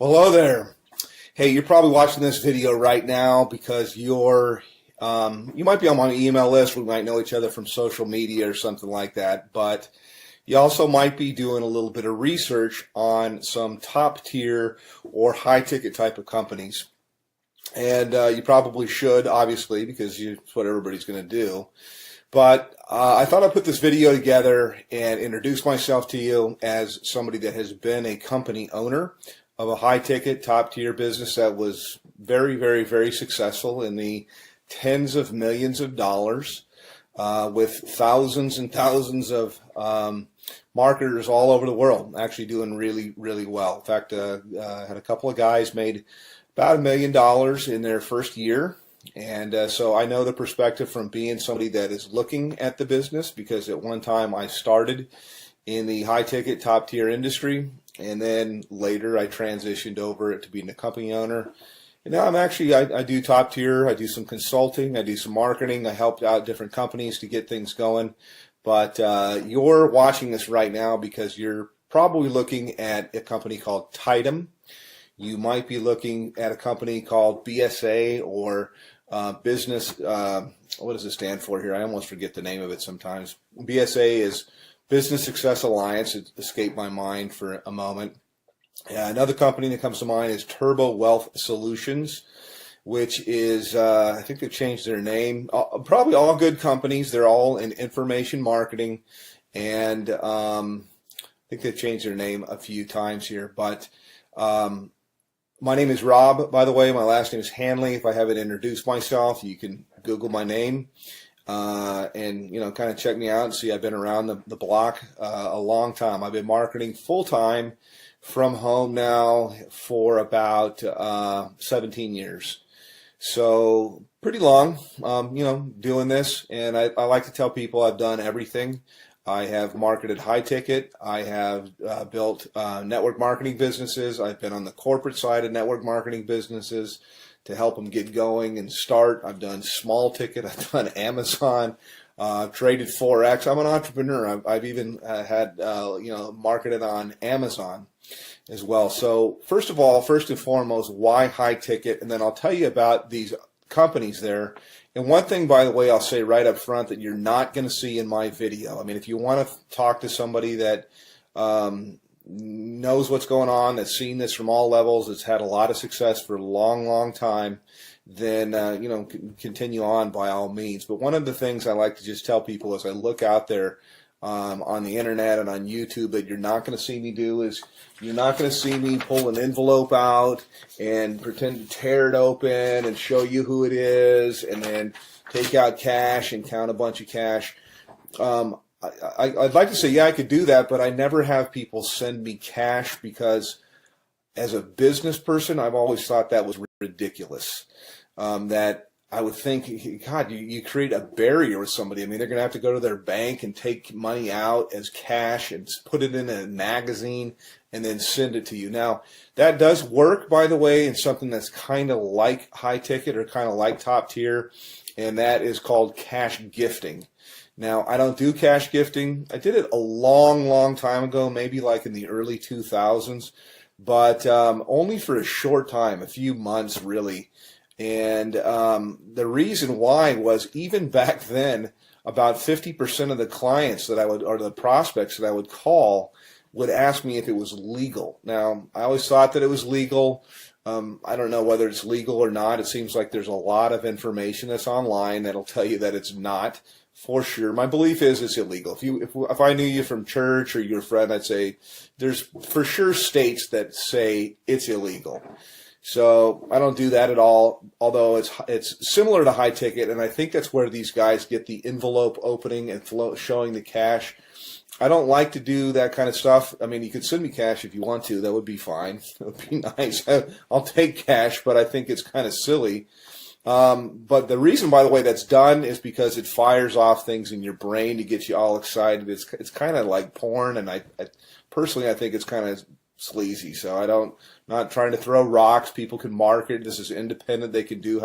Well, hello there. Hey, you're probably watching this video right now because you might be on my email list. We might know each other from social media or something like that. But you also might be doing a little bit of research on some top tier or high ticket type of companies. And you probably should, obviously, because it's what everybody's going to do. But I thought I'd put this video together and introduce myself to you as somebody that has been a company owner of a high-ticket, top-tier business that was very, very, very successful in the tens of millions of dollars with thousands and thousands of marketers all over the world, actually doing really, really well. In fact, I had a couple of guys made about $1 million in their first year. And so I know the perspective from being somebody that is looking at the business, because at one time I started in the high-ticket, top-tier industry, and then later I transitioned over to being a company owner. And now I do top tier, I do some consulting, I do some marketing, I helped out different companies to get things going. But you're watching this right now because you're probably looking at a company called Tidem. You might be looking at a company called BSA or business, what does it stand for here? I almost forget the name of it sometimes. BSA is Business Success Alliance. It escaped my mind for a moment. Another company that comes to mind is Turbo Wealth Solutions, which is, I think they've changed their name. Probably all good companies. They're all in information marketing. And I think they've changed their name a few times here. But my name is Rob, by the way. My last name is Hanley. If I haven't introduced myself, you can Google my name. And kind of check me out and see I've been around the block a long time. I've been marketing full-time from home now for about 17 years. So pretty long, doing this. And I like to tell people I've done everything. I have marketed high ticket. I have built network marketing businesses. I've been on the corporate side of network marketing businesses to help them get going and start. I've done small ticket. I've done Amazon. I've traded Forex. I'm an entrepreneur. I've even had marketed on Amazon as well. So first and foremost, why high ticket? And then I'll tell you about these companies there. And one thing, by the way, I'll say right up front that you're not going to see in my video. I mean, if you want to talk to somebody that knows what's going on, that's seen this from all levels, that's had a lot of success for a long, long time, then, continue on by all means. But one of the things I like to just tell people as I look out there on the internet and on YouTube that you're not going to see me do is you're not going to see me pull an envelope out and pretend to tear it open and show you who it is and then take out cash and count a bunch of cash. I'd like to say, yeah, I could do that, but I never have people send me cash because as a business person, I've always thought that was ridiculous. That I would think, God, you create a barrier with somebody. I mean, they're going to have to go to their bank and take money out as cash and put it in a magazine and then send it to you. Now, that does work, by the way, in something that's kind of like high ticket or kind of like top tier, and that is called cash gifting. Now, I don't do cash gifting. I did it a long, long time ago, maybe like in the early 2000s, but only for a short time, a few months really. And the reason why was even back then, about 50% of the clients that I would, or the prospects that I would call, would ask me if it was legal. Now, I always thought that it was legal. I don't know whether it's legal or not. It seems like there's a lot of information that's online that'll tell you that it's not for sure. My belief is it's illegal. If I knew you from church or you're a friend, I'd say there's for sure states that say it's illegal. So I don't do that at all, although it's similar to high ticket, and I think that's where these guys get the envelope opening and showing the cash. I don't like to do that kind of stuff. I mean, you could send me cash if you want to. That would be fine. That would be nice. I'll take cash, but I think it's kind of silly. But the reason, by the way, that's done is because it fires off things in your brain to get you all excited. It's kind of like porn, and I personally think it's kind of sleazy. So not trying to throw rocks. People can market. This is independent. They can do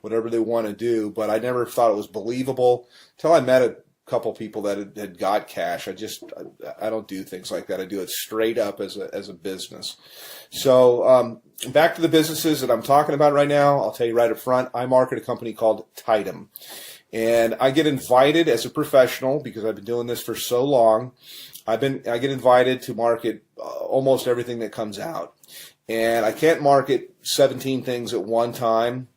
whatever they want to do. But I never thought it was believable until I met a couple people that had got cash. I don't do things like that. I do it straight up as a business. So back to the businesses that I'm talking about right now. I'll tell you right up front, I market a company called Tidem. And I get invited as a professional, because I've been doing this for so long. I get invited to market almost everything that comes out. And I can't market 17 things at one time.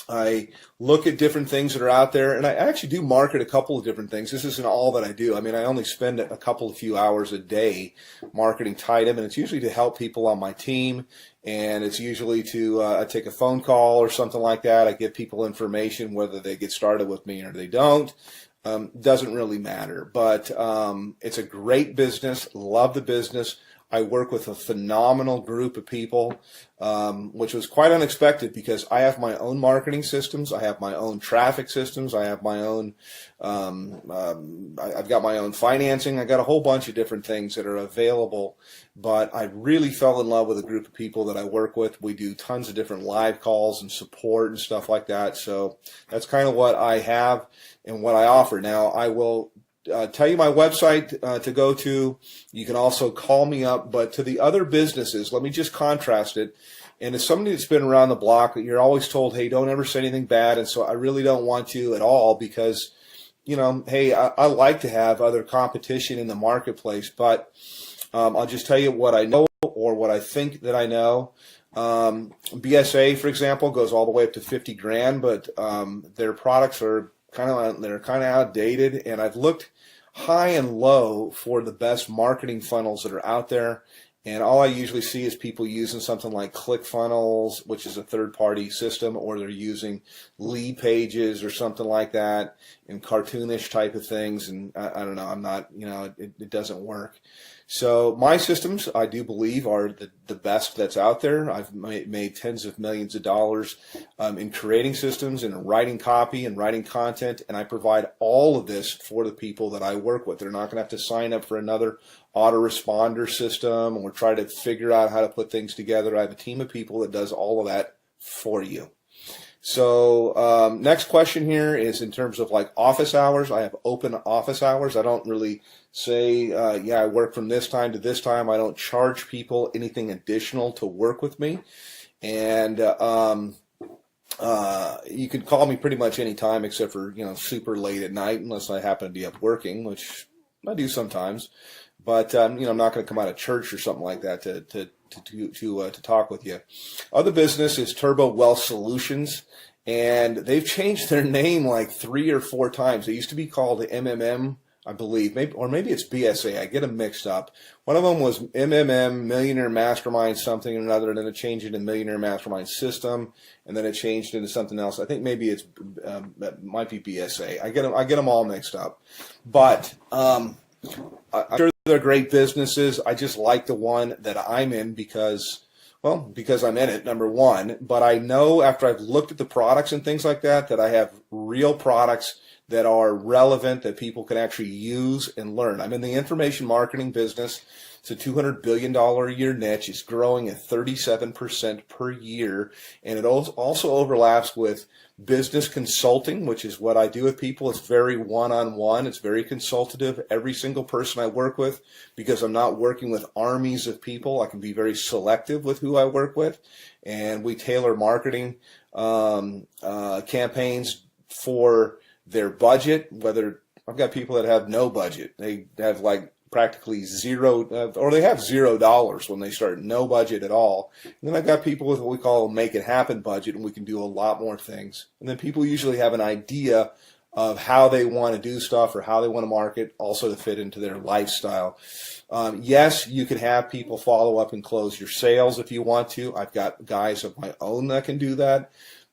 I look at different things that are out there, and I actually do market a couple of different things. This isn't all that I do. I mean, I only spend a few hours a day marketing Tidem, and it's usually to help people on my team, and it's usually to I take a phone call or something like that. I give people information, whether they get started with me or they don't. Doesn't really matter, but it's a great business. Love the business. I work with a phenomenal group of people, which was quite unexpected, because I have my own marketing systems. I have my own traffic systems. I have my own, I've got my own financing. I got a whole bunch of different things that are available, but I really fell in love with a group of people that I work with. We do tons of different live calls and support and stuff like that. So that's kind of what I have and what I offer. Now, I will tell you my website to go to. You can also call me up. But to the other businesses, let me just contrast it. And as somebody that's been around the block, you're always told, hey, don't ever say anything bad. And so I really don't want to at all, because, hey, I like to have other competition in the marketplace. But I'll just tell you what I know, or what I think that I know. BSA, for example, goes all the way up to 50 grand, but their products are kind of outdated, and I've looked high and low for the best marketing funnels that are out there, and all I usually see is people using something like ClickFunnels, which is a third-party system, or they're using lead pages or something like that, and cartoonish type of things, and I don't know, I'm not, it doesn't work. So my systems, I do believe, are the best that's out there. I've made tens of millions of dollars in creating systems and writing copy and writing content, and I provide all of this for the people that I work with. They're not going to have to sign up for another autoresponder system or try to figure out how to put things together. I have a team of people that does all of that for you. So next question here is in terms of like office hours. I have open office hours. I don't really say, I work from this time to this time. I don't charge people anything additional to work with me. And you can call me pretty much any time except for, super late at night, unless I happen to be up working, which I do sometimes. But, I'm not going to come out of church or something like that to talk with you. Other business is Turbo Wealth Solutions, and they've changed their name like 3 or 4 times. They used to be called MMM, I believe, maybe it's BSA. I get them mixed up. One of them was MMM, Millionaire Mastermind something or another, and then it changed into Millionaire Mastermind System, and then it changed into something else. I think maybe it might be BSA. I get them all mixed up, but I'm sure they're great businesses. I just like the one that I'm in because I'm in it, number one. But I know after I've looked at the products and things like that, that I have real products that are relevant, that people can actually use and learn. I'm in the information marketing business. It's a $200 billion a year niche. It's growing at 37% per year. And it also overlaps with business consulting, which is what I do with people. It's very one-on-one. It's very consultative. Every single person I work with, because I'm not working with armies of people, I can be very selective with who I work with. And we tailor marketing campaigns for their budget. Whether I've got people that have no budget. They have like practically zero, or they have $0 when they start, no budget at all. And then I've got people with what we call a make it happen budget, and we can do a lot more things. And then people usually have an idea of how they want to do stuff or how they want to market, also to fit into their lifestyle. Yes, you can have people follow up and close your sales if you want to. I've got guys of my own that can do that.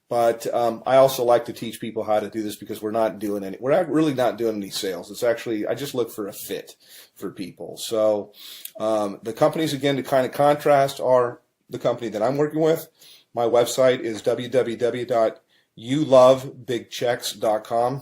But I also like to teach people how to do this, because we're not really not doing any sales. It's actually, I just look for a fit for people. So the companies, again, to kind of contrast, are the company that I'm working with. My website is www.youlovebigchecks.com.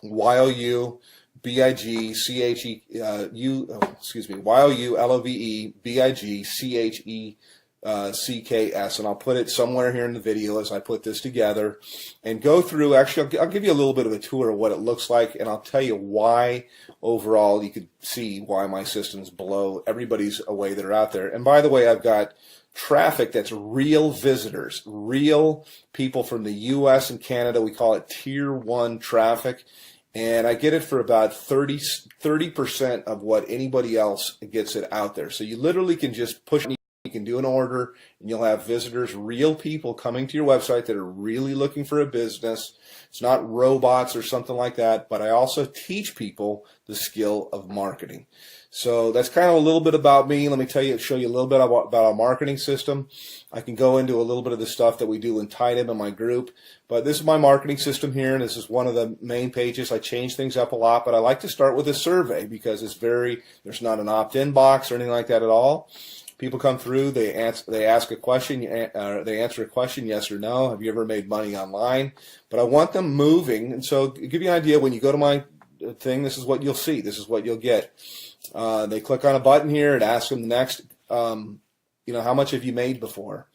YOULOVEBIGCHE CKS, and I'll put it somewhere here in the video as I put this together and go through. Actually, I'll give you a little bit of a tour of what it looks like, and I'll tell you why overall. You could see why my systems blow everybody's away that are out there. And by the way, I've got traffic that's real visitors, real people from the US and Canada. We call it Tier 1 traffic. And I get it for about 30% of what anybody else gets it out there. So you literally can just push, you can do an order, and you'll have visitors, real people coming to your website that are really looking for a business. It's not robots or something like that, but I also teach people the skill of marketing. So that's kind of a little bit about me. Let me show you a little bit about our marketing system. I can go into a little bit of the stuff that we do in Tidem in my group, but this is my marketing system here, and this is one of the main pages. I change things up a lot, but I like to start with a survey because there's not an opt-in box or anything like that at all. People come through, they ask a question, they answer a question, yes or no. Have you ever made money online? But I want them moving, and so to give you an idea, when you go to my thing, this is what you'll see. This is what you'll get. They click on a button here. It asks them the next, how much have you made before?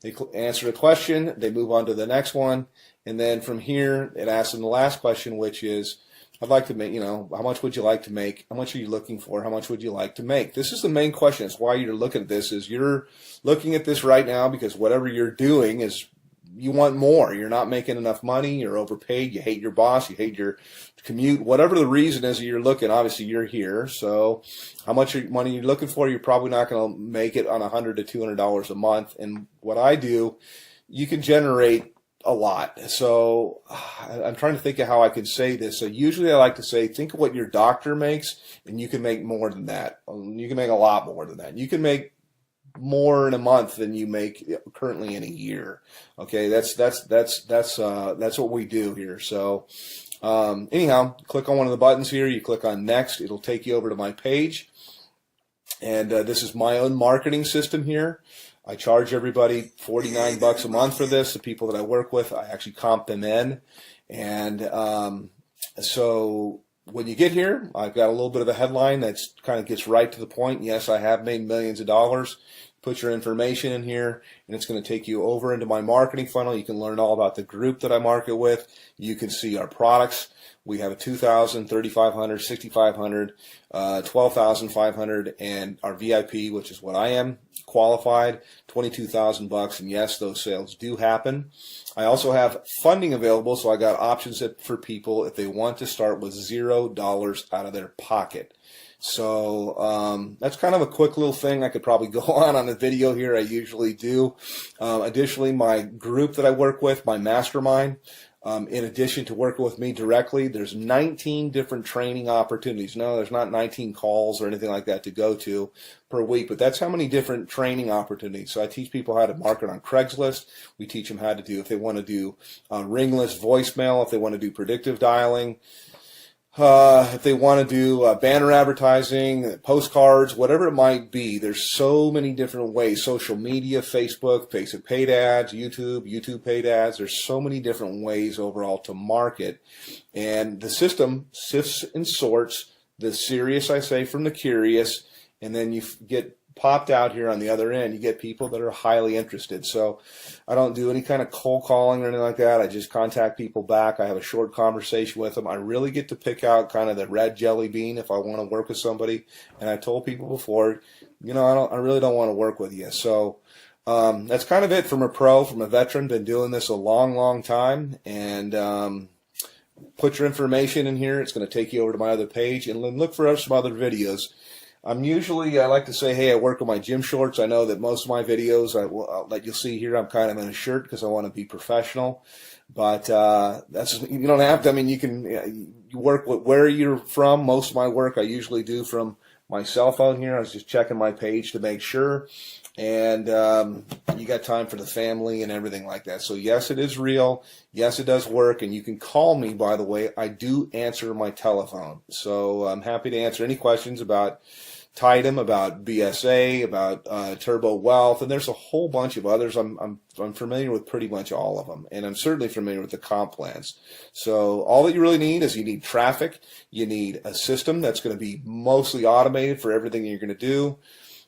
They answer a question. They move on to the next one. And then from here, it asks them the last question, which is, I'd like to make, how much would you like to make? How much are you looking for? How much would you like to make? This is the main question. It's why you're looking at this, is you're looking at this right now because whatever you're doing is you want more. You're not making enough money. You're overpaid. You hate your boss. You hate your commute. Whatever the reason is that you're looking, obviously you're here. So how much money you're looking for, you're probably not going to make it on $100 to $200 a month. And what I do, you can generate a lot. So I'm trying to think of how I can say this. So usually I like to say, think of what your doctor makes, and you can make more than that. You can make a lot more than that. You can make more in a month than you make currently in a year. Okay, that's what we do here. So anyhow, click on one of the buttons here. You click on next. It'll take you over to my page, and this is my own marketing system here. I charge everybody $49 a month for this. The people that I work with, I actually comp them in, and so when you get here, I've got a little bit of a headline that's kind of gets right to the point. Yes, I have made millions of dollars. Put your information in here, and it's going to take you over into my marketing funnel. You can learn all about the group that I market with. You can see our products. We have a $2,000, $3,500, $6,500, $12,500, and our VIP, which is what I am, qualified, $22,000. And yes, those sales do happen. I also have funding available, so I got options for people if they want to start with $0 out of their pocket. So that's kind of a quick little thing. I could probably go on a video here. I usually do. Additionally, my group that I work with, my mastermind, in addition to working with me directly, there's 19 different training opportunities. No, there's not 19 calls or anything like that to go to per week, but that's how many different training opportunities. So I teach people how to market on Craigslist. We teach them how to do, if they want to do ringless voicemail, if they want to do predictive dialing, if they want to do banner advertising, postcards, whatever it might be. There's so many different ways. Social media, Facebook paid ads, YouTube paid ads. There's so many different ways overall to market. And the system sifts and sorts the serious, I say, from the curious, and then you get popped out here on the other end. You get people that are highly interested. So I don't do any kind of cold calling or anything like that. I just contact people back. I have a short conversation with them. I really get to pick out kind of the red jelly bean if I want to work with somebody. And I told people before, I really don't want to work with you. So that's kind of it from a veteran. Been doing this a long, long time. And put your information in here. It's going to take you over to my other page, and then look for some other videos. I like to say, hey, I work on my gym shorts. I know that most of my videos, that you'll see here, I'm kind of in a shirt because I want to be professional. But you don't have to. I mean, you work with where you're from. Most of my work I usually do from my cell phone here. I was just checking my page to make sure. And you got time for the family and everything like that. So yes, it is real. Yes, it does work. And you can call me, by the way. I do answer my telephone. So I'm happy to answer any questions about Tidem, about BSA, about Turbo Wealth, and there's a whole bunch of others. I'm familiar with pretty much all of them, and I'm certainly familiar with the comp plans. So all that you really need is you need traffic. You need a system that's going to be mostly automated for everything you're going to do.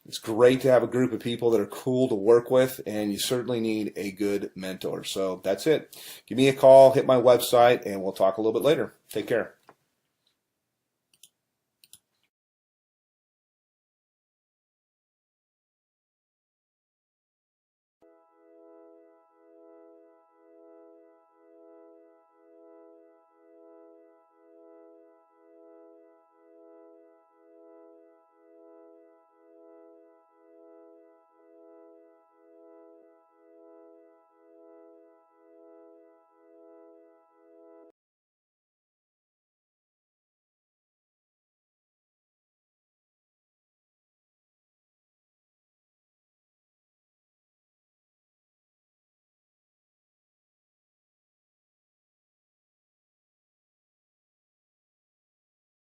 It's great to have a group of people that are cool to work with, and you certainly need a good mentor. So that's it. Give me a call, hit my website, and we'll talk a little bit later. Take care.